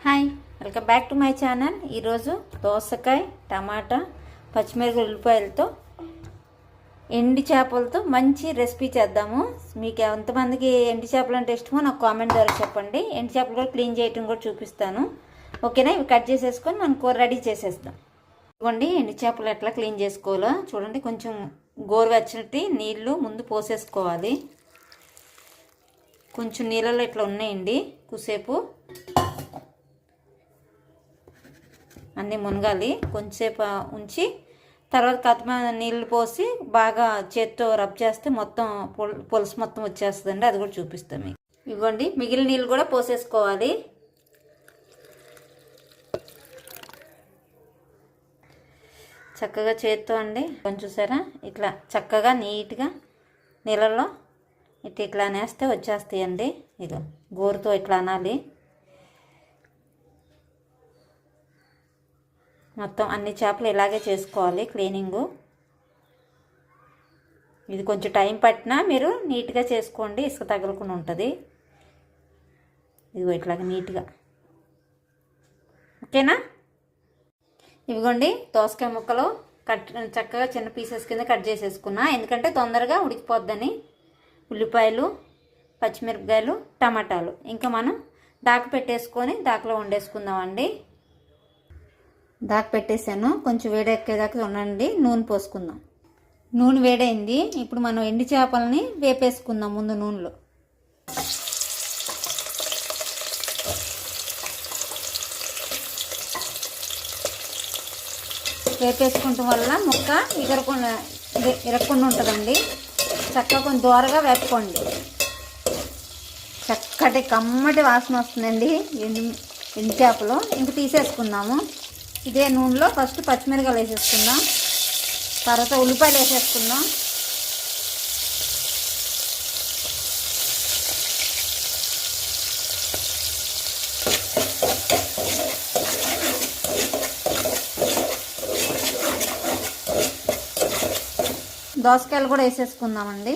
Hi, welcome back to my channel. ఈరోజు దోసకాయ, టమాటా, పచ్చిమిరపకాయ, ఉల్లిపాయలతో ఎండి చేపలతో మంచి రెసిపీ చేద్దాము. మీకు ఎంతమందికి ఎండి చేపలు అంటే ఇష్టమో నాకు కామెంట్ ద్వారా చెప్పండి. ఎండి చేపలు కూడా క్లీన్ చేయటం కూడా చూపిస్తాను. ఓకేనా? ఇవి కట్ చేసేసుకొని మనం కూర రెడీ చేసేస్తాం. ఇవ్వండి ఎండి చేపలు ఎట్లా క్లీన్ చేసుకోవాలో చూడండి. కొంచెం గోరువెచ్చటి నీళ్ళు ముందు పోసేసుకోవాలి. కొంచెం నీళ్ళలో ఇట్లా ఉన్నాయండి. కూసేపు అన్నీ మునగాలి. కొంచెంసేపు ఉంచి తర్వాత కథమ నీళ్ళు పోసి బాగా చేత్తో రబ్ చేస్తే మొత్తం పులుసు మొత్తం వచ్చేస్తుందండి. అది కూడా చూపిస్తాం మీకు. ఇవ్వండి మిగిలిన నీళ్ళు కూడా పోసేసుకోవాలి. చక్కగా చేత్తో అండి కొంచెం చూసారా ఇట్లా చక్కగా నీట్గా నీళ్ళల్లో ఇట్లా అనేస్తే వచ్చేస్తాయండి. ఇక గోరుతో ఇట్లా అనాలి. మొత్తం అన్ని చేపలు ఇలాగే చేసుకోవాలి క్లీనింగు. ఇది కొంచెం టైం పట్టినా మీరు నీట్గా చేసుకోండి, ఇసుక తగలకుండా ఉంటుంది. ఇదిగో ఇట్లాగా నీట్గా. ఓకేనా? ఇవిగోండి దోసకాయ ముక్కలు చక్కగా చిన్న పీసెస్ కింద కట్ చేసేసుకున్నా, ఎందుకంటే తొందరగా ఉడికిపోద్దని. ఉల్లిపాయలు, పచ్చిమిరపకాయలు, టమాటాలు ఇంకా మనం దాకా పెట్టేసుకొని దాకలో వండేసుకుందామండి. దాకా పెట్టేసాను. కొంచెం వేడెక్కేదాకా ఉండండి. నూనె పోసుకుందాం. నూనె వేడైంది. ఇప్పుడు మనం ఎండి చేపలని వేపేసుకుందాం ముందు నూనెలో. వేపేసుకుంటాం వల్ల ముక్క ఇరక్కుండా ఉంటుందండి. చక్కగా కొంచెం దూరగా వేపుకోండి. చక్కటి కమ్మటి వాసన వస్తుందండి ఎండి చేపలు. ఇంక తీసేసుకుందాము. ఇదే నూనెలో ఫస్ట్ పచ్చిమిరపకాయలు వేసేసుకుందాం, తర్వాత ఉల్లిపాయలు వేసేసుకుందాం. దోసకాయలు కూడా వేసేసుకుందామండి.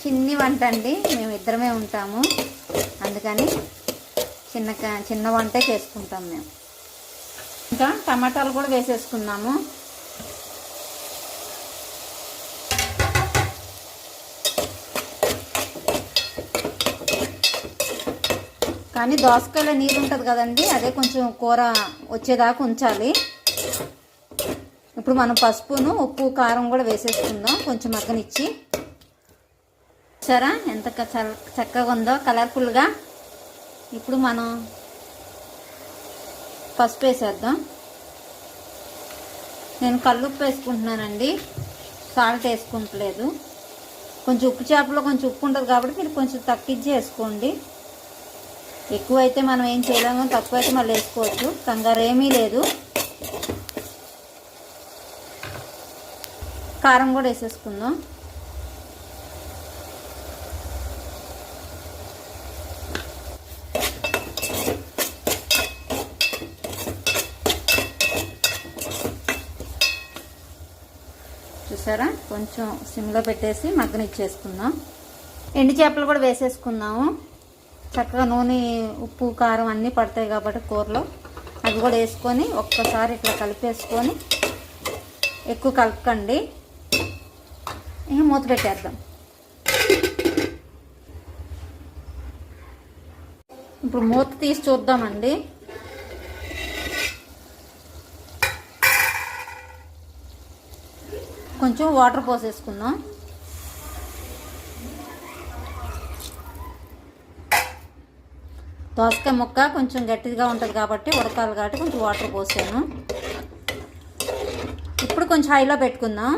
చిన్ని వంట అండి, మేము ఇద్దరమే ఉంటాము, అందుకని చిన్న వంటే చేసుకుంటాం మేము. ఇంకా టమాటాలు కూడా వేసేసుకున్నాము. కానీ దోసకాయలో నీరు ఉంటుంది కదండి, అదే కొంచెం కూర వచ్చేదాకా ఉంచాలి. ఇప్పుడు మనం పసుపును, ఉప్పు, కారం కూడా వేసేసుకుందాం కొంచెం మగ్గనిచ్చి. సరే ఎంత చక్కగా ఉందో కలర్ఫుల్గా. ఇప్పుడు మనం పసుపు వేసేద్దాం. నేను కల్లుప్పు వేసుకుంటున్నానండి, సాల్ట్ వేసుకుంటలేదు. కొంచెం ఉప్పు చేపలో కొంచెం ఉప్పు ఉంటుంది కాబట్టి మీరు కొంచెం తగ్గించి వేసుకోండి. ఎక్కువైతే మనం ఏం చేయలేము, తక్కువైతే మళ్ళీ వేసుకోవచ్చు, కంగారు ఏమీ లేదు. కారం కూడా వేసేసుకుందాం. చూసారా కొంచెం సిమ్లో పెట్టేసి మగ్గనిచ్చేసుకుందాం. ఎండు చేపలు కూడా వేసేసుకుందాము. చక్కగా నూనె, ఉప్పు, కారం అన్నీ పడతాయి కాబట్టి కూరలో అవి కూడా వేసుకొని ఒక్కసారి ఇట్లా కలిపేసుకొని, ఎక్కువ కలపకండి, ఇక మూత పెట్టేద్దాం. ఇప్పుడు మూత తీసి చూద్దామండి. కొంచెం వాటర్ పోసేసుకుందాం. దోసకాయ ముక్క కొంచెం గట్టిగా ఉంటుంది కాబట్టి ఉడకాలి కాబట్టి కొంచెం వాటర్ పోసాను. ఇప్పుడు కొంచెం హైలో పెట్టుకుందాం.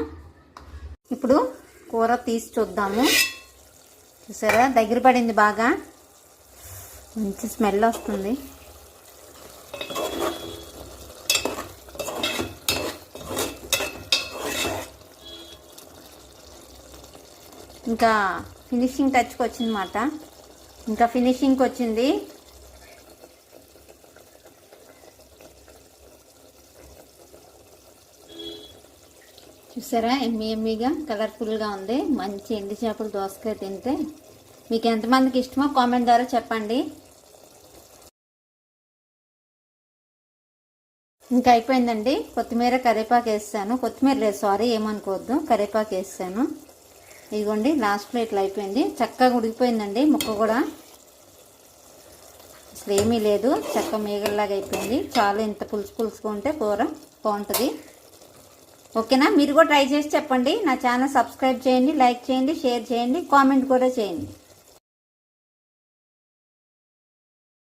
ఇప్పుడు కూర తీసి చూద్దాము. చూసారా దగ్గర పడింది, బాగా మంచి స్మెల్ వస్తుంది. ఇంకా ఫినిషింగ్ టచ్కి వచ్చిందన్నమాట. ఇంకా ఫినిషింగ్కి వచ్చింది. చూసారా ఎమ్మీగా కలర్ఫుల్గా ఉంది. మంచి ఎండు చేపల దోసకాయ తింటే మీకు ఎంతమందికి ఇష్టమో కామెంట్ ద్వారా చెప్పండి. ఇంకా అయిపోయిందండి. కొత్తిమీర కరివేపాకు వేస్తాను. కొత్తిమీర లేదు, సారీ, ఏమనుకోవద్దు, కరివేపాకు వేస్తాను. ఇదిగోండి లాస్ట్లో ఇట్లా అయిపోయింది. చక్కగా ఉడికిపోయిందండి. ముక్క కూడా అసలు ఏమీ లేదు, చక్క మేగల్లాగా అయిపోయింది. చాలు, ఇంత పులుసుగా ఉంటే కూర బాగుంటుంది. ఓకేనా? మీరు కూడా ట్రై చేసి చెప్పండి. నా ఛానల్ సబ్స్క్రైబ్ చేయండి, లైక్ చేయండి, షేర్ చేయండి, కామెంట్ కూడా చేయండి.